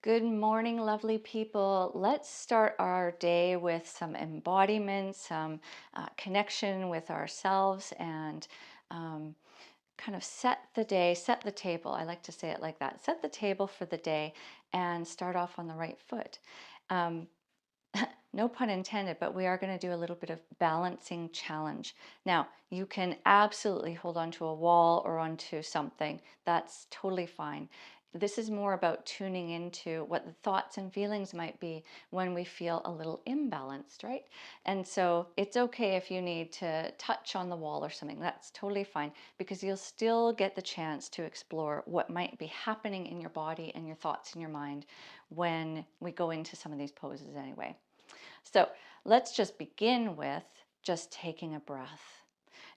Good morning, lovely people. Let's start our day with some embodiment, some connection with ourselves, and um, kind of set the day, set the table. I like to say it like that. Set the table for the day and start off on the right foot. Um, no pun intended, but we are going to do a little bit of balancing challenge. Now, you can absolutely hold onto a wall or onto something. That's totally fine. This is more about tuning into what the thoughts and feelings might be when we feel a little imbalanced, right? And so it's okay if you need to touch on the wall or something. That's totally fine because you'll still get the chance to explore what might be happening in your body and your thoughts in your mind when we go into some of these poses anyway. So let's just begin with just taking a breath.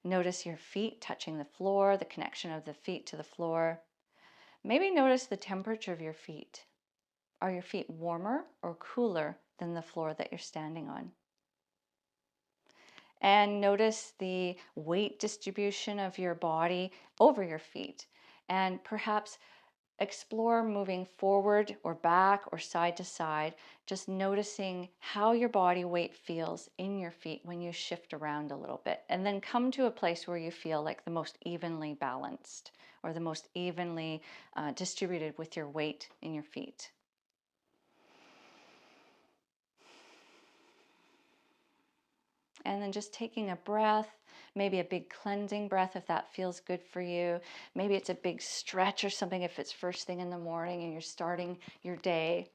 Notice your feet touching the floor, the connection of the feet to the floor. Maybe notice the temperature of your feet. Are your feet warmer or cooler than the floor that you're standing on? And notice the weight distribution of your body over your feet. And perhaps explore moving forward or back or side to side, just noticing how your body weight feels in your feet when you shift around a little bit. And then come to a place where you feel like the most evenly balanced or the most evenly distributed with your weight in your feet. And then just taking a breath, maybe a big cleansing breath if that feels good for you. Maybe it's a big stretch or something if it's first thing in the morning and you're starting your day.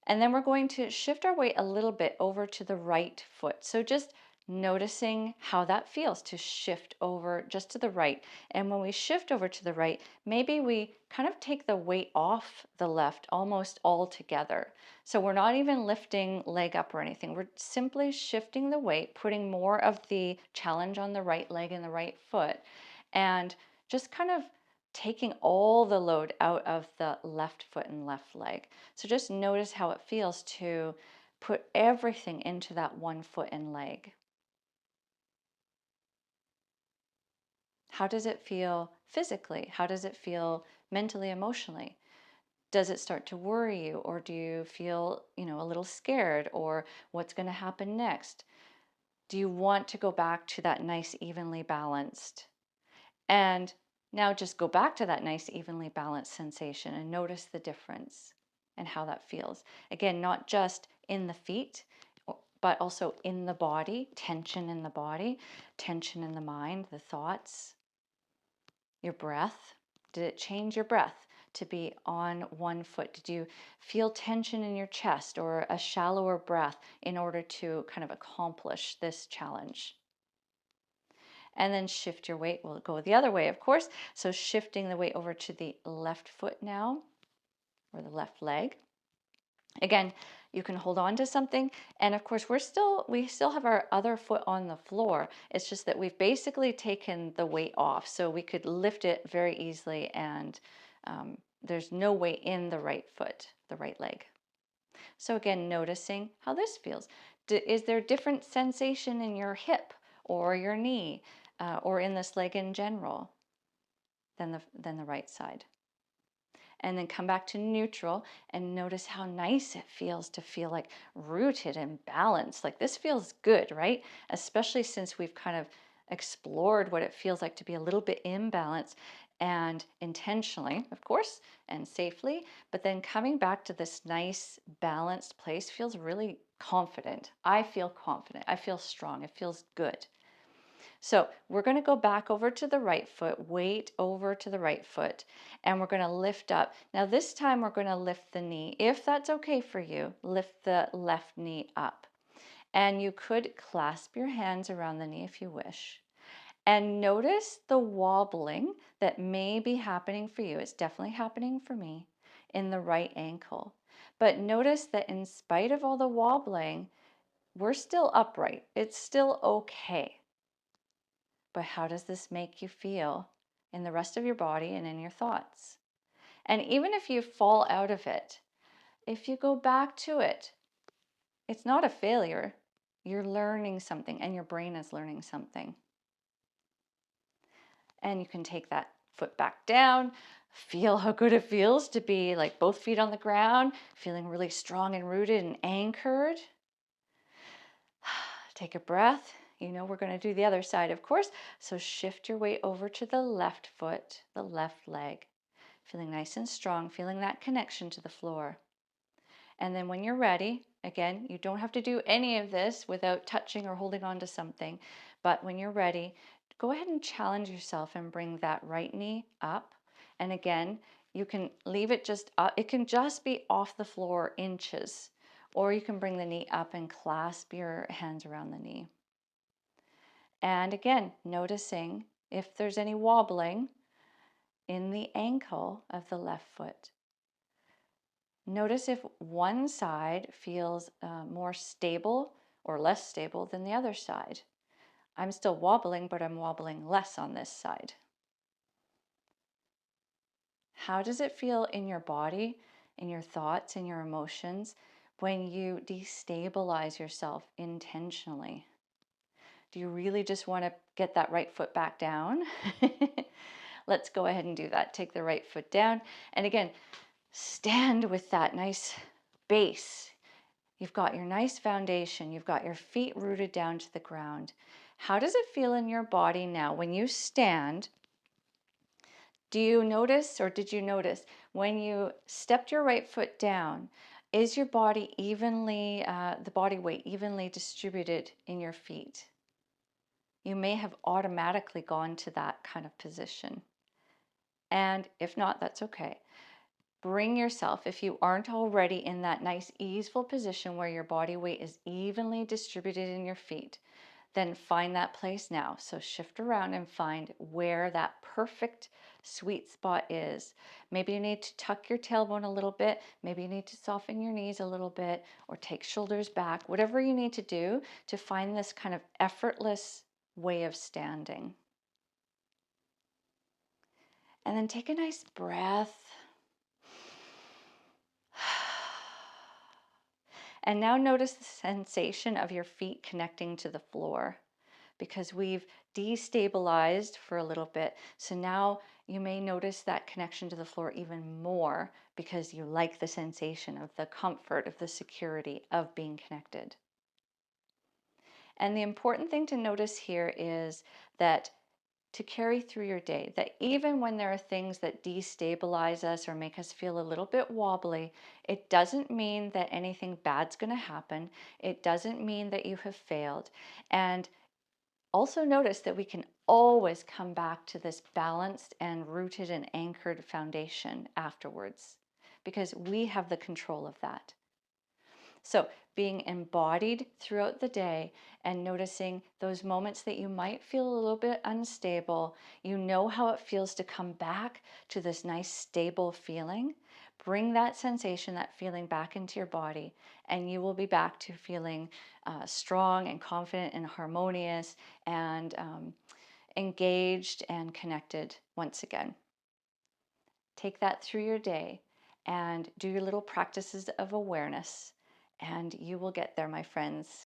And then we're going to shift our weight a little bit over to the right foot. So just noticing how that feels to shift over just to the right. And when we shift over to the right, maybe we kind of take the weight off the left almost altogether. So we're not even lifting leg up or anything. We're simply shifting the weight, putting more of the challenge on the right leg and the right foot, and just kind of taking all the load out of the left foot and left leg. So just notice how it feels to put everything into that one foot and leg. How does it feel physically? How does it feel mentally, emotionally? Does it start to worry you, or do you feel, a little scared, or what's going to happen next? Do you want to go back to that nice evenly balanced? And now just go back to that nice evenly balanced sensation and notice the difference and how that feels. Again, not just in the feet, but also in the body, tension in the body, tension in the mind, the thoughts, your breath. Did it change your breath to be on one foot? Did you feel tension in your chest or a shallower breath in order to kind of accomplish this challenge? And then shift your weight. We'll go the other way, of course. So shifting the weight over to the left foot now, or the left leg. Again, you can hold on to something, and of course we still have our other foot on the floor. It's just that we've basically taken the weight off, so we could lift it very easily, and there's no weight in the right foot, the right leg. So again, noticing how this feels. Is there different sensation in your hip or your knee or in this leg in general than the right side? And then come back to neutral and notice how nice it feels to feel like rooted and balanced. Like this feels good, right? Especially since we've kind of explored what it feels like to be a little bit imbalanced and intentionally, of course, and safely. But then coming back to this nice balanced place feels really confident. I feel confident. I feel strong. It feels good. So we're going to go back over to the right foot, weight over to the right foot, and we're going to lift up. Now this time we're going to lift the knee. If that's okay for you, lift the left knee up. And you could clasp your hands around the knee if you wish. And notice the wobbling that may be happening for you. It's definitely happening for me in the right ankle. But notice that in spite of all the wobbling, we're still upright. It's still okay. But how does this make you feel in the rest of your body and in your thoughts? And even if you fall out of it, if you go back to it, it's not a failure. You're learning something and your brain is learning something. And you can take that Foot back down. Feel how good it feels to be like both feet on the ground, feeling really strong and rooted and anchored. Take a breath. You know, we're going to do the other side, of course. So shift your weight over to the left foot, the left leg. Feeling nice and strong, feeling that connection to the floor. And then when you're ready, again, you don't have to do any of this without touching or holding on to something. But when you're ready, go ahead and challenge yourself and bring that right knee up. And again, you can leave it just up. It can just be off the floor inches, or you can bring the knee up and clasp your hands around the knee. And again, noticing if there's any wobbling in the ankle of the left foot. Notice if one side feels more stable or less stable than the other side. I'm still wobbling, but I'm wobbling less on this side. How does it feel in your body, in your thoughts, in your emotions when you destabilize yourself intentionally? Do you really just want to get that right foot back down? Let's go ahead and do that. Take the right foot down. And again, stand with that nice base. You've got your nice foundation. You've got your feet rooted down to the ground. How does it feel in your body now when you stand? Do you notice, or did you notice when you stepped your right foot down, is your body evenly, the body weight evenly distributed in your feet? You may have automatically gone to that kind of position. And if not, that's okay. Bring yourself, if you aren't already in that nice easeful position where your body weight is evenly distributed in your feet, then find that place now. So shift around and find where that perfect sweet spot is. Maybe you need to tuck your tailbone a little bit. Maybe you need to soften your knees a little bit or take shoulders back, whatever you need to do to find this kind of effortless way of standing. And then take a nice breath. And now notice the sensation of your feet connecting to the floor because we've destabilized for a little bit. So now you may notice that connection to the floor even more because you like the sensation of the comfort, of the security of being connected. And the important thing to notice here is that to carry through your day, that even when there are things that destabilize us or make us feel a little bit wobbly, it doesn't mean that anything bad's going to happen. It doesn't mean that you have failed. And also notice that we can always come back to this balanced and rooted and anchored foundation afterwards because we have the control of that. So being embodied throughout the day and noticing those moments that you might feel a little bit unstable, you know how it feels to come back to this nice stable feeling. Bring that sensation, that feeling back into your body, and you will be back to feeling strong and confident and harmonious and engaged and connected once again. Take that through your day and do your little practices of awareness, and you will get there, my friends.